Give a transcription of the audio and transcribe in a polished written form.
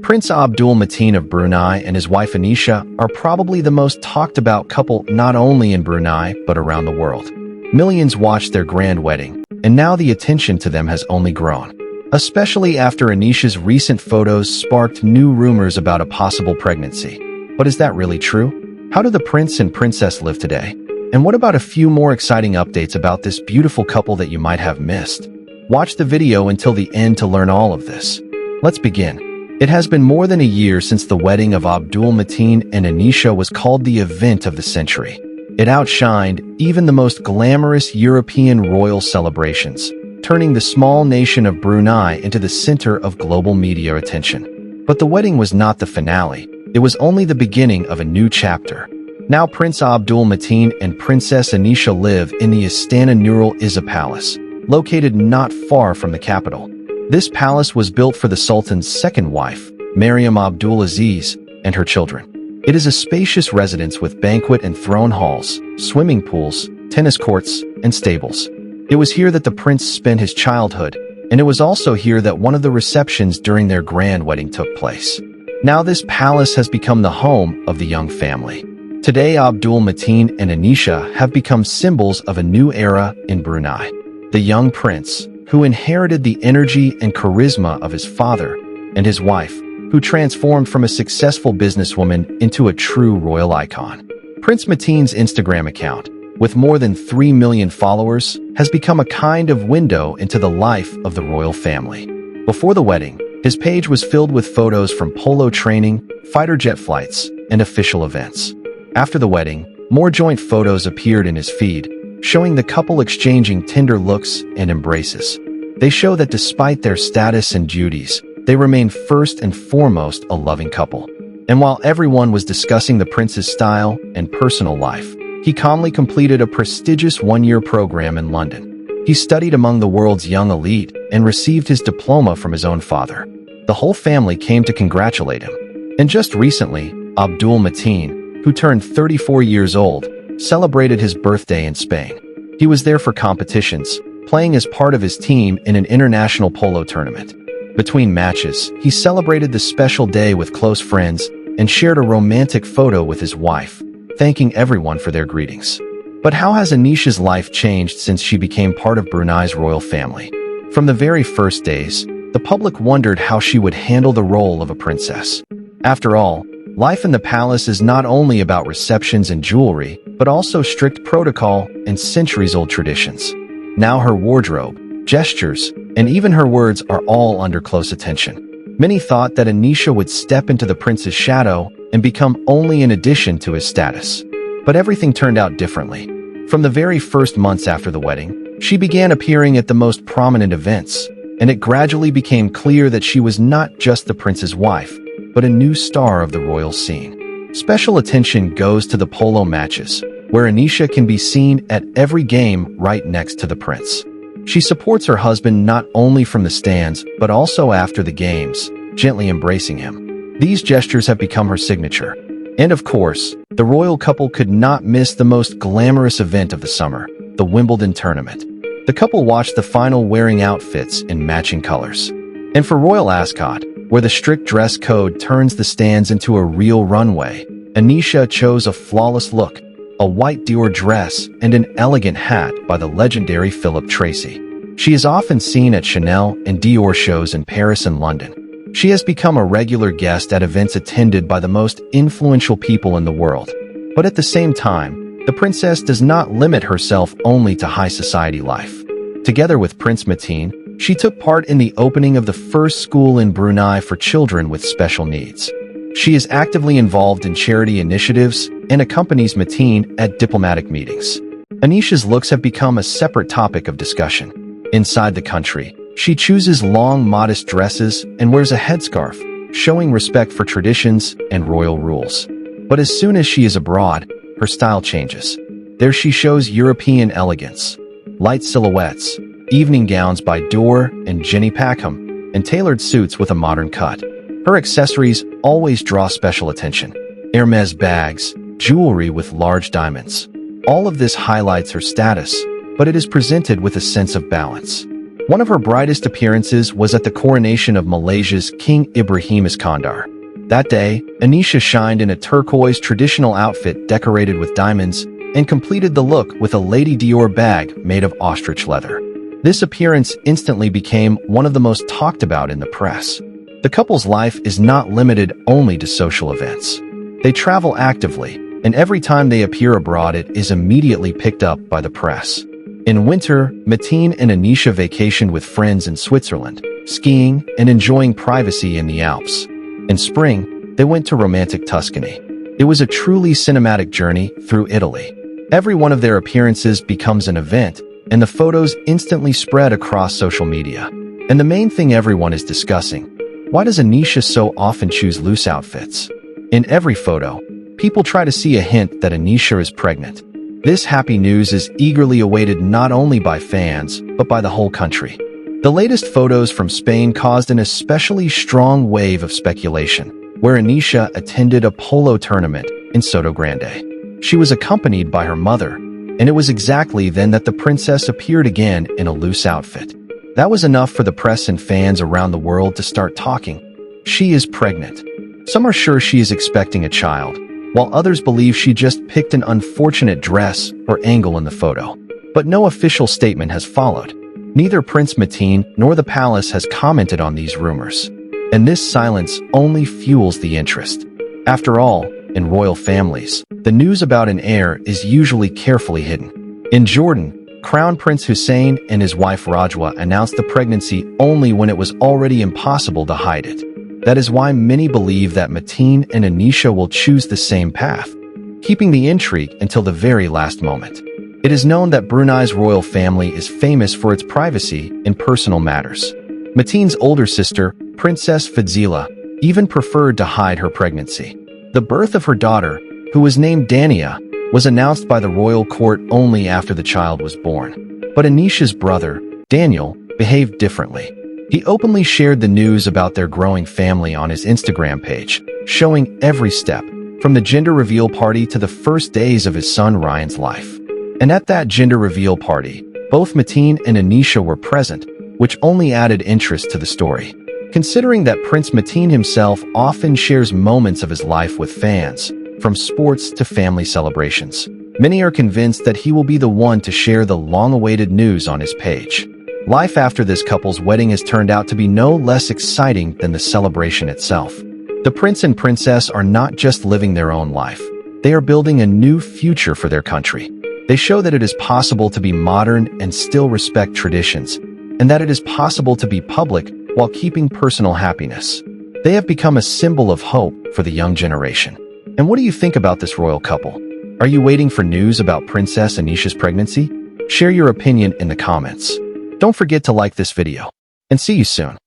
Prince Abdul Mateen of Brunei and his wife Anisha are probably the most talked about couple not only in Brunei but around the world. Millions watched their grand wedding, and now the attention to them has only grown. Especially after Anisha's recent photos sparked new rumors about a possible pregnancy. But is that really true? How do the prince and princess live today? And what about a few more exciting updates about this beautiful couple that you might have missed? Watch the video until the end to learn all of this. Let's begin. It has been more than a year since the wedding of Abdul Mateen and Anisha was called the event of the century. It outshined even the most glamorous European royal celebrations, turning the small nation of Brunei into the center of global media attention. But the wedding was not the finale. It was only the beginning of a new chapter. Now Prince Abdul Mateen and Princess Anisha live in the Istana Nurul Izzah Palace, located not far from the capital. This palace was built for the Sultan's second wife, Maryam Abdulaziz, and her children. It is a spacious residence with banquet and throne halls, swimming pools, tennis courts, and stables. It was here that the prince spent his childhood, and it was also here that one of the receptions during their grand wedding took place. Now this palace has become the home of the young family. Today Abdul Mateen and Anisha have become symbols of a new era in Brunei. The young prince, who inherited the energy and charisma of his father, and his wife, who transformed from a successful businesswoman into a true royal icon. Prince Mateen's Instagram account, with more than 3 million followers, has become a kind of window into the life of the royal family. Before the wedding, his page was filled with photos from polo training, fighter jet flights, and official events. After the wedding, more joint photos appeared in his feed, showing the couple exchanging tender looks and embraces. They show that despite their status and duties, they remain first and foremost a loving couple. And while everyone was discussing the prince's style and personal life, he calmly completed a prestigious one-year program in London. He studied among the world's young elite and received his diploma from his own father. The whole family came to congratulate him. And just recently, Abdul Mateen, who turned 34 years old, celebrated his birthday in Spain. He was there for competitions, playing as part of his team in an international polo tournament. Between matches, he celebrated the special day with close friends and shared a romantic photo with his wife, thanking everyone for their greetings. But how has Anisha's life changed since she became part of Brunei's royal family? From the very first days, the public wondered how she would handle the role of a princess. After all, life in the palace is not only about receptions and jewelry, but also strict protocol and centuries-old traditions. Now her wardrobe, gestures, and even her words are all under close attention. Many thought that Anisha would step into the prince's shadow and become only an addition to his status. But everything turned out differently. From the very first months after the wedding, she began appearing at the most prominent events, and it gradually became clear that she was not just the prince's wife, but a new star of the royal scene. Special attention goes to the polo matches, where Anisha can be seen at every game right next to the prince. She supports her husband not only from the stands, but also after the games, gently embracing him. These gestures have become her signature. And of course, the royal couple could not miss the most glamorous event of the summer, the Wimbledon tournament. The couple watched the final wearing outfits in matching colors. And for Royal Ascot, where the strict dress code turns the stands into a real runway, Anisha chose a flawless look, a white Dior dress, and an elegant hat by the legendary Philip Tracy. She is often seen at Chanel and Dior shows in Paris and London. She has become a regular guest at events attended by the most influential people in the world. But at the same time, the princess does not limit herself only to high society life. Together with Prince Mateen, she took part in the opening of the first school in Brunei for children with special needs. She is actively involved in charity initiatives and accompanies Mateen at diplomatic meetings. Anisha's looks have become a separate topic of discussion. Inside the country, she chooses long, modest dresses and wears a headscarf, showing respect for traditions and royal rules. But as soon as she is abroad, her style changes. There she shows European elegance, light silhouettes, evening gowns by Dior and Jenny Packham, and tailored suits with a modern cut. Her accessories always draw special attention. Hermes bags, jewelry with large diamonds. All of this highlights her status, but it is presented with a sense of balance. One of her brightest appearances was at the coronation of Malaysia's King Ibrahim Iskandar. That day, Anisha shined in a turquoise traditional outfit decorated with diamonds and completed the look with a Lady Dior bag made of ostrich leather. This appearance instantly became one of the most talked about in the press. The couple's life is not limited only to social events. They travel actively, and every time they appear abroad it is immediately picked up by the press. In winter, Mateen and Anisha vacationed with friends in Switzerland, skiing and enjoying privacy in the Alps. In spring, they went to romantic Tuscany. It was a truly cinematic journey through Italy. Every one of their appearances becomes an event, and the photos instantly spread across social media. And the main thing everyone is discussing: why does Anisha so often choose loose outfits? In every photo, people try to see a hint that Anisha is pregnant. This happy news is eagerly awaited not only by fans, but by the whole country. The latest photos from Spain caused an especially strong wave of speculation, where Anisha attended a polo tournament in Soto Grande. She was accompanied by her mother, and it was exactly then that the princess appeared again in a loose outfit. That was enough for the press and fans around the world to start talking. She is pregnant. Some are sure she is expecting a child, while others believe she just picked an unfortunate dress or angle in the photo. But no official statement has followed. Neither Prince Mateen nor the palace has commented on these rumors. And this silence only fuels the interest. After all, in royal families, the news about an heir is usually carefully hidden. In Jordan, Crown Prince Hussein and his wife Rajwa announced the pregnancy only when it was already impossible to hide it. That is why many believe that Mateen and Anisha will choose the same path, keeping the intrigue until the very last moment. It is known that Brunei's royal family is famous for its privacy in personal matters. Mateen's older sister, Princess Fadzila, even preferred to hide her pregnancy. The birth of her daughter, who was named Dania, was announced by the royal court only after the child was born. But Anisha's brother, Daniel, behaved differently. He openly shared the news about their growing family on his Instagram page, showing every step, from the gender reveal party to the first days of his son Ryan's life. And at that gender reveal party, both Mateen and Anisha were present, which only added interest to the story. Considering that Prince Mateen himself often shares moments of his life with fans, from sports to family celebrations, many are convinced that he will be the one to share the long-awaited news on his page. Life after this couple's wedding has turned out to be no less exciting than the celebration itself. The prince and princess are not just living their own life, they are building a new future for their country. They show that it is possible to be modern and still respect traditions, and that it is possible to be public while keeping personal happiness. They have become a symbol of hope for the young generation. And what do you think about this royal couple? Are you waiting for news about Princess Anisha's pregnancy? Share your opinion in the comments. Don't forget to like this video. And see you soon.